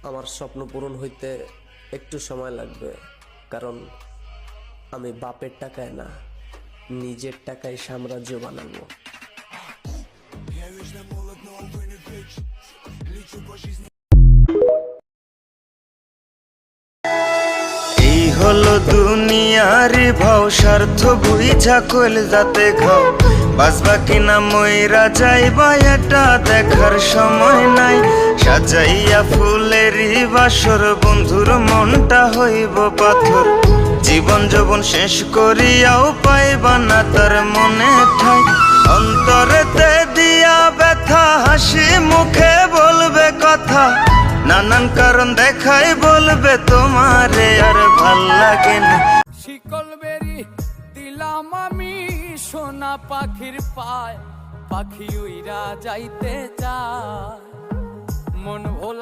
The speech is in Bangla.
আমার স্বপ্ন পূরণ হইতে একটু সময় লাগবে, কারণ আমি বাপের টাকায় না, নিজের টাকায় সাম্রাজ্য বানাবো। এই হলো দুনিয়ার ভাও, স্বার্থ বুঝা কইল যাতে খাও, বাঁচবা কিনা মইরা যাইবা এটা দেখার সময় নাই। সাজাইয়া ফুলেরই বাসর, বন্ধুর মনটা হইব পাথর, জীবন যৌবন শেষ করিয়াও পাইবা না তার মনে ঠাই। অন্তরেতে দিয়া ব্যথা, হাসি মুখে বলবে কথা, নানান কারণ দেখাই বলবে তোমারে আর ভাল লাগে না। শিকল বেরি দিলাম আমি সোনা পাখির পায়, পাখি উইরা যাইতে চায়, মন ভোলা